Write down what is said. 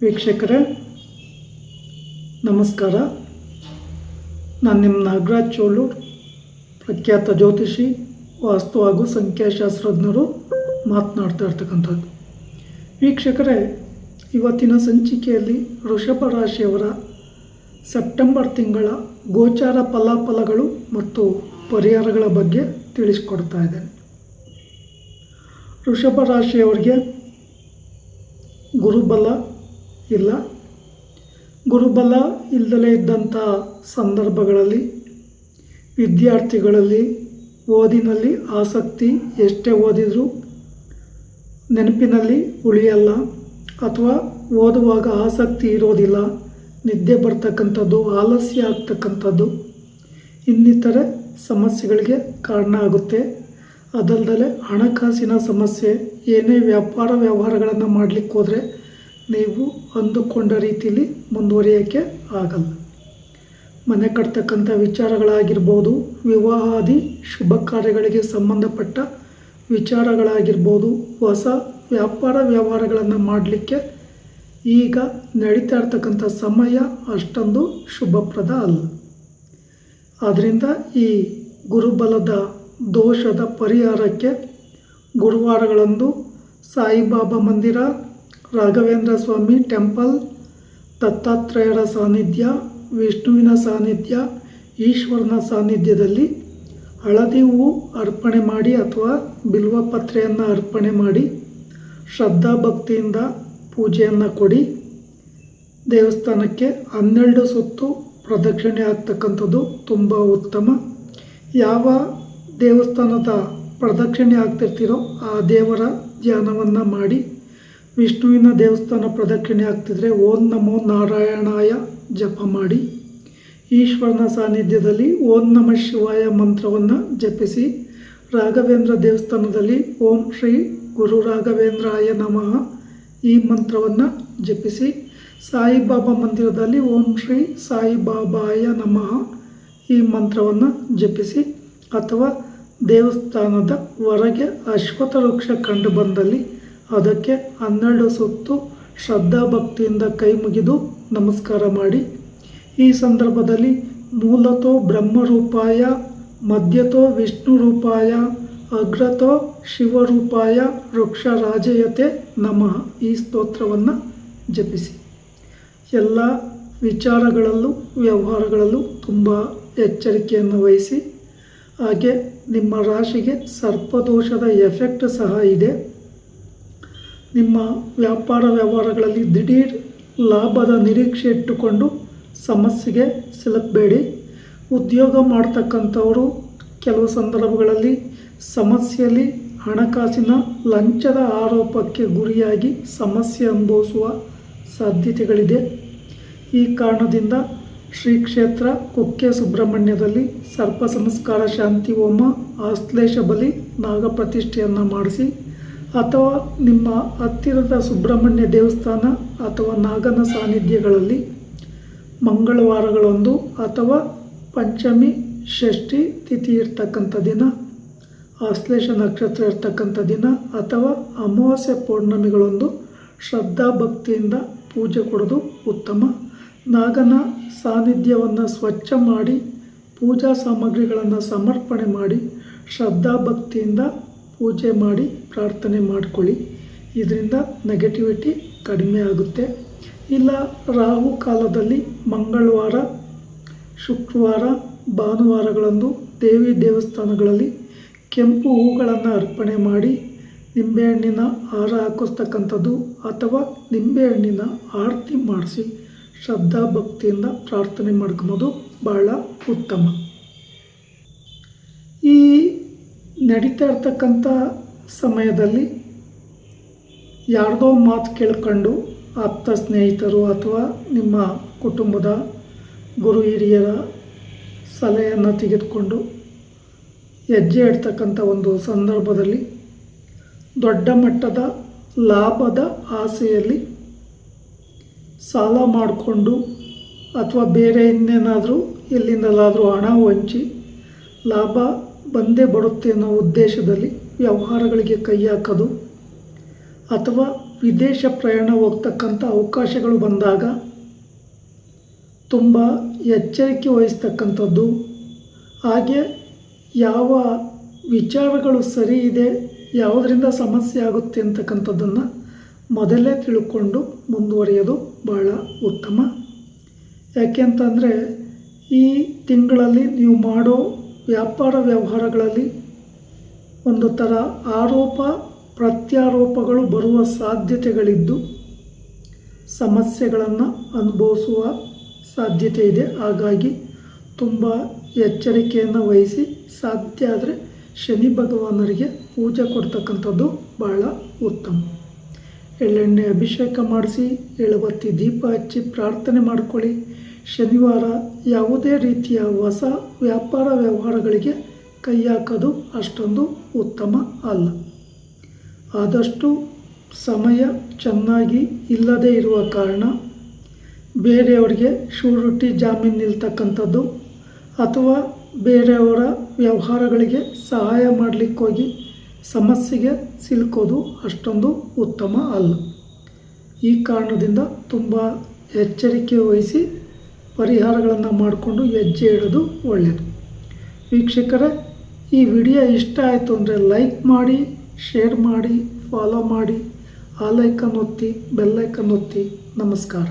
ವೀಕ್ಷಕರೇ ನಮಸ್ಕಾರ. ನಾನು ನಿಮ್ಮ ನಾಗರಾಜ್ ಚೋಳೂರ್, ಪ್ರಖ್ಯಾತ ಜ್ಯೋತಿಷಿ, ವಾಸ್ತು ಹಾಗೂ ಸಂಖ್ಯಾಶಾಸ್ತ್ರಜ್ಞರು ಮಾತನಾಡ್ತಾ ಇರ್ತಕ್ಕಂಥದ್ದು. ವೀಕ್ಷಕರೇ, ಇವತ್ತಿನ ಸಂಚಿಕೆಯಲ್ಲಿ ವೃಷಭ ರಾಶಿಯವರ ಸೆಪ್ಟೆಂಬರ್ ತಿಂಗಳ ಗೋಚಾರ ಫಲಾಫಲಗಳು ಮತ್ತು ಪರಿಹಾರಗಳ ಬಗ್ಗೆ ತಿಳಿಸ್ಕೊಡ್ತಾ ಇದ್ದೇನೆ. ವೃಷಭ ರಾಶಿಯವರಿಗೆ ಗುರುಬಲ ಇಲ್ಲ. ಗುರುಬಲ ಇಲ್ಲದಲೇ ಇದ್ದಂಥ ಸಂದರ್ಭಗಳಲ್ಲಿ ವಿದ್ಯಾರ್ಥಿಗಳಲ್ಲಿ ಓದಿನಲ್ಲಿ ಆಸಕ್ತಿ ಎಷ್ಟೇ ಓದಿದರೂ ನೆನಪಿನಲ್ಲಿ ಉಳಿಯಲ್ಲ, ಅಥವಾ ಓದುವಾಗ ಆಸಕ್ತಿ ಇರೋದಿಲ್ಲ, ನಿದ್ದೆ ಬರ್ತಕ್ಕಂಥದ್ದು, ಆಲಸ್ಯ ಆಗ್ತಕ್ಕಂಥದ್ದು, ಇನ್ನಿತರೆ ಸಮಸ್ಯೆಗಳಿಗೆ ಕಾರಣ ಆಗುತ್ತೆ. ಅದಲ್ಲದೆ ಹಣಕಾಸಿನ ಸಮಸ್ಯೆ, ಏನೇ ವ್ಯವಹಾರಗಳನ್ನು ಮಾಡಲಿಕ್ಕೆ ಹೋದರೆ ನೀವು ಅಂದುಕೊಂಡ ರೀತಿಯಲ್ಲಿ ಮುಂದುವರಿಯೋಕ್ಕೆ ಆಗಲ್ಲ. ಮನೆ ಕಟ್ತಕ್ಕಂಥ ವಿಚಾರಗಳಾಗಿರ್ಬೋದು, ವಿವಾಹಾದಿ ಶುಭ ಕಾರ್ಯಗಳಿಗೆ ಸಂಬಂಧಪಟ್ಟ ವಿಚಾರಗಳಾಗಿರ್ಬೋದು, ಹೊಸ ವ್ಯವಹಾರಗಳನ್ನು ಮಾಡಲಿಕ್ಕೆ ಈಗ ನಡೀತಾ ಇರ್ತಕ್ಕಂಥ ಸಮಯ ಅಷ್ಟೊಂದು ಶುಭಪ್ರದ ಅಲ್ಲ. ಆದ್ದರಿಂದ ಈ ಗುರುಬಲದ ದೋಷದ ಪರಿಹಾರಕ್ಕೆ ಗುರುವಾರಗಳಂದು ಸಾಯಿಬಾಬಾ ಮಂದಿರ, ರಾಘವೇಂದ್ರ ಸ್ವಾಮಿ ಟೆಂಪಲ್, ದತ್ತಾತ್ರೇಯರ ಸಾನ್ನಿಧ್ಯ, ವಿಷ್ಣುವಿನ ಸಾನ್ನಿಧ್ಯ, ಈಶ್ವರನ ಸಾನ್ನಿಧ್ಯದಲ್ಲಿ ಹಳದಿ ಹೂವು ಅರ್ಪಣೆ ಮಾಡಿ ಅಥವಾ ಬಿಲ್ವಪತ್ರೆಯನ್ನು ಅರ್ಪಣೆ ಮಾಡಿ ಶ್ರದ್ಧಾಭಕ್ತಿಯಿಂದ ಪೂಜೆಯನ್ನು ಕೊಡಿ. ದೇವಸ್ಥಾನಕ್ಕೆ 12 ಸುತ್ತು ಪ್ರದಕ್ಷಿಣೆ ಆಗ್ತಕ್ಕಂಥದ್ದು ತುಂಬ ಉತ್ತಮ. ಯಾವ ದೇವಸ್ಥಾನದ ಪ್ರದಕ್ಷಿಣೆ ಆಗ್ತಿರ್ತೀರೋ ಆ ದೇವರ ಧ್ಯಾನವನ್ನು ಮಾಡಿ. ವಿಷ್ಣುವಿನ ದೇವಸ್ಥಾನ ಪ್ರದಕ್ಷಿಣೆ ಆಗ್ತಿದ್ರೆ ಓಂ ನಮೋ ನಾರಾಯಣಾಯ ಜಪ ಮಾಡಿ. ಈಶ್ವರನ ಸಾನ್ನಿಧ್ಯದಲ್ಲಿ ಓಂ ನಮಃ ಶಿವಾಯ ಮಂತ್ರವನ್ನು ಜಪಿಸಿ. ರಾಘವೇಂದ್ರ ದೇವಸ್ಥಾನದಲ್ಲಿ ಓಂ ಶ್ರೀ ಗುರು ರಾಘವೇಂದ್ರಾಯ ನಮಃ ಈ ಮಂತ್ರವನ್ನು ಜಪಿಸಿ. ಸಾಯಿಬಾಬಾ ಮಂದಿರದಲ್ಲಿ ಓಂ ಶ್ರೀ ಸಾಯಿಬಾಬಾಯ ನಮಃ ಈ ಮಂತ್ರವನ್ನು ಜಪಿಸಿ. ಅಥವಾ ದೇವಸ್ಥಾನದ ಹೊರಗೆ ಅಶ್ವತ್ಥ ವೃಕ್ಷ ಕಂಡು ಬಂದಲ್ಲಿ ಅದಕ್ಕೆ 12 ಸುತ್ತು ಶ್ರದ್ಧಾಭಕ್ತಿಯಿಂದ ಕೈ ಮುಗಿದು ನಮಸ್ಕಾರ ಮಾಡಿ. ಈ ಸಂದರ್ಭದಲ್ಲಿ ಮೂಲತೋ ಬ್ರಹ್ಮರೂಪಾಯ, ಮಧ್ಯತೋ ವಿಷ್ಣು ರೂಪಾಯ, ಅಗ್ರತೋ ಶಿವರೂಪಾಯ ವೃಕ್ಷ ರಾಜಯತೆ ನಮಃ ಈ ಸ್ತೋತ್ರವನ್ನು ಜಪಿಸಿ. ಎಲ್ಲ ವಿಚಾರಗಳಲ್ಲೂ ವ್ಯವಹಾರಗಳಲ್ಲೂ ತುಂಬ ಎಚ್ಚರಿಕೆಯನ್ನು ವಹಿಸಿ. ಹಾಗೆ ನಿಮ್ಮ ರಾಶಿಗೆ ಸರ್ಪದೋಷದ ಎಫೆಕ್ಟ್ ಸಹ ಇದೆ. ನಿಮ್ಮ ವ್ಯವಹಾರಗಳಲ್ಲಿ ದಿಢೀರ್ ಲಾಭದ ನಿರೀಕ್ಷೆ ಇಟ್ಟುಕೊಂಡು ಸಮಸ್ಯೆಗೆ ಸಿಲುಕಬೇಡಿ. ಉದ್ಯೋಗ ಮಾಡ್ತಕ್ಕಂಥವರು ಕೆಲವು ಸಂದರ್ಭಗಳಲ್ಲಿ ಸಮಸ್ಯೆಯಲ್ಲಿ ಹಣಕಾಸಿನ ಲಂಚದ ಆರೋಪಕ್ಕೆ ಗುರಿಯಾಗಿ ಸಮಸ್ಯೆ ಅನುಭವಿಸುವ ಸಾಧ್ಯತೆಗಳಿದೆ. ಈ ಕಾರಣದಿಂದ ಶ್ರೀ ಕ್ಷೇತ್ರ ಕುಕ್ಕೆ ಸುಬ್ರಹ್ಮಣ್ಯದಲ್ಲಿ ಸರ್ಪ ಸಂಸ್ಕಾರ ಶಾಂತಿ ಹೋಮ, ಆಶ್ಲೇಷ ಬಲಿ, ನಾಗಪ್ರತಿಷ್ಠೆಯನ್ನು ಮಾಡಿಸಿ. ಅಥವಾ ನಿಮ್ಮ ಹತ್ತಿರದ ಸುಬ್ರಹ್ಮಣ್ಯ ದೇವಸ್ಥಾನ ಅಥವಾ ನಾಗನ ಸಾನ್ನಿಧ್ಯಗಳಲ್ಲಿ ಮಂಗಳವಾರಗಳೊಂದು ಅಥವಾ ಪಂಚಮಿ, ಷಷ್ಠಿ ತಿಥಿ ಇರ್ತಕ್ಕಂಥ ದಿನ, ಆಶ್ಲೇಷ ನಕ್ಷತ್ರ ಇರ್ತಕ್ಕಂಥ ದಿನ ಅಥವಾ ಅಮಾವಾಸ್ಯೆ ಪೌರ್ಣಮಿಗಳೊಂದು ಶ್ರದ್ಧಾಭಕ್ತಿಯಿಂದ ಪೂಜೆ ಕೊಡೋದು ಉತ್ತಮ. ನಾಗನ ಸಾನ್ನಿಧ್ಯವನ್ನು ಸ್ವಚ್ಛ ಮಾಡಿ ಪೂಜಾ ಸಾಮಗ್ರಿಗಳನ್ನು ಸಮರ್ಪಣೆ ಮಾಡಿ ಶ್ರದ್ಧಾಭಕ್ತಿಯಿಂದ ಪೂಜೆ ಮಾಡಿ ಪ್ರಾರ್ಥನೆ ಮಾಡಿಕೊಳ್ಳಿ. ಇದರಿಂದ ನೆಗೆಟಿವಿಟಿ ಕಡಿಮೆ ಆಗುತ್ತೆ. ಇಲ್ಲ ರಾಹು ಕಾಲದಲ್ಲಿ ಮಂಗಳವಾರ, ಶುಕ್ರವಾರ, ಭಾನುವಾರಗಳಂದು ದೇವಿ ದೇವಸ್ಥಾನಗಳಲ್ಲಿ ಕೆಂಪು ಹೂಗಳನ್ನು ಅರ್ಪಣೆ ಮಾಡಿ ನಿಂಬೆಹಣ್ಣಿನ ಹಾರ ಹಾಕಿಸ್ತಕ್ಕಂಥದ್ದು ಅಥವಾ ನಿಂಬೆಹಣ್ಣಿನ ಆರತಿ ಮಾಡಿಸಿ ಶ್ರದ್ಧಾಭಕ್ತಿಯಿಂದ ಪ್ರಾರ್ಥನೆ ಮಾಡ್ಕೊಬೋದು ಬಹಳ ಉತ್ತಮ. ಈ ನಡೀತಾ ಇರ್ತಕ್ಕಂಥ ಸಮಯದಲ್ಲಿ ಯಾರ್ದೋ ಮಾತು ಕೇಳ್ಕೊಂಡು ಆಪ್ತ ಸ್ನೇಹಿತರು ಅಥವಾ ನಿಮ್ಮ ಕುಟುಂಬದ ಗುರು ಹಿರಿಯರ ಸಲಹೆಯನ್ನು ತೆಗೆದುಕೊಂಡು ಹೆಜ್ಜೆ ಇಡ್ತಕ್ಕಂಥ ಒಂದು ಸಂದರ್ಭದಲ್ಲಿ ದೊಡ್ಡ ಮಟ್ಟದ ಲಾಭದ ಆಸೆಯಲ್ಲಿ ಸಾಲ ಮಾಡಿಕೊಂಡು ಅಥವಾ ಬೇರೆ ಇನ್ನೇನಾದರೂ ಎಲ್ಲಿಂದಲಾದರೂ ಹಣ ವಂಚಿ ಲಾಭ ಬಂದೇ ಬರುತ್ತೆ ಅನ್ನೋ ಉದ್ದೇಶದಲ್ಲಿ ವ್ಯವಹಾರಗಳಿಗೆ ಕೈ ಹಾಕೋದು ಅಥವಾ ವಿದೇಶ ಪ್ರಯಾಣ ಹೋಗ್ತಕ್ಕಂಥ ಅವಕಾಶಗಳು ಬಂದಾಗ ತುಂಬ ಎಚ್ಚರಿಕೆ ವಹಿಸ್ತಕ್ಕಂಥದ್ದು, ಹಾಗೆ ಯಾವ ವಿಚಾರಗಳು ಸರಿ ಇದೆ, ಯಾವುದರಿಂದ ಸಮಸ್ಯೆ ಆಗುತ್ತೆ ಅಂತಕ್ಕಂಥದ್ದನ್ನು ಮೊದಲೇ ತಿಳ್ಕೊಂಡು ಮುಂದುವರಿಯೋದು ಬಹಳ ಉತ್ತಮ. ಯಾಕೆಂತಂದರೆ ಈ ತಿಂಗಳಲ್ಲಿ ನೀವು ಮಾಡೋ ವ್ಯಾಪಾರ ವ್ಯವಹಾರಗಳಲ್ಲಿ ಒಂದು ಥರ ಆರೋಪ ಪ್ರತ್ಯಾರೋಪಗಳು ಬರುವ ಸಾಧ್ಯತೆಗಳಿದ್ದು ಸಮಸ್ಯೆಗಳನ್ನು ಅನುಭವಿಸುವ ಸಾಧ್ಯತೆ ಇದೆ. ಹಾಗಾಗಿ ತುಂಬ ಎಚ್ಚರಿಕೆಯನ್ನು ವಹಿಸಿ ಸಾಧ್ಯ ಆದರೆ ಶನಿ ಭಗವಾನರಿಗೆ ಪೂಜೆ ಕೊಡ್ತಕ್ಕಂಥದ್ದು ಬಹಳ ಉತ್ತಮ. ಎಳ್ಳೆಣ್ಣೆ ಅಭಿಷೇಕ ಮಾಡಿಸಿ, ಎಳುಬತ್ತಿ ದೀಪ ಹಚ್ಚಿ ಪ್ರಾರ್ಥನೆ ಮಾಡಿಕೊಳ್ಳಿ. ಶನಿವಾರ ಯಾವುದೇ ರೀತಿಯ ಹೊಸ ವ್ಯಾಪಾರ ವ್ಯವಹಾರಗಳಿಗೆ ಕೈ ಹಾಕೋದು ಅಷ್ಟೊಂದು ಉತ್ತಮ ಅಲ್ಲ. ಆದಷ್ಟು ಸಮಯ ಚೆನ್ನಾಗಿ ಇಲ್ಲದೇ ಇರುವ ಕಾರಣ ಬೇರೆಯವರಿಗೆ ಶೂರಿಟಿ ಜಾಮೀನು ನಿಲ್ತಕ್ಕಂಥದ್ದು ಅಥವಾ ಬೇರೆಯವರ ವ್ಯವಹಾರಗಳಿಗೆ ಸಹಾಯ ಮಾಡಲಿಕ್ಕೋಗಿ ಸಮಸ್ಯೆಗೆ ಸಿಲುಕೋದು ಅಷ್ಟೊಂದು ಉತ್ತಮ ಅಲ್ಲ. ಈ ಕಾರಣದಿಂದ ತುಂಬ ಎಚ್ಚರಿಕೆ ವಹಿಸಿ ಪರಿಹಾರಗಳನ್ನು ಮಾಡಿಕೊಂಡು ಹೆಜ್ಜೆ ಇಡೋದು ಒಳ್ಳೆಯದು. ವೀಕ್ಷಕರೇ, ಈ ವಿಡಿಯೋ ಇಷ್ಟ ಆಯಿತು ಅಂದರೆ ಲೈಕ್ ಮಾಡಿ, ಶೇರ್ ಮಾಡಿ, ಫಾಲೋ ಮಾಡಿ, ಆ ಲೈಕನ್ನು ಒತ್ತಿ, ಬೆಲ್ಲೈಕನ್ನು ಒತ್ತಿ. ನಮಸ್ಕಾರ.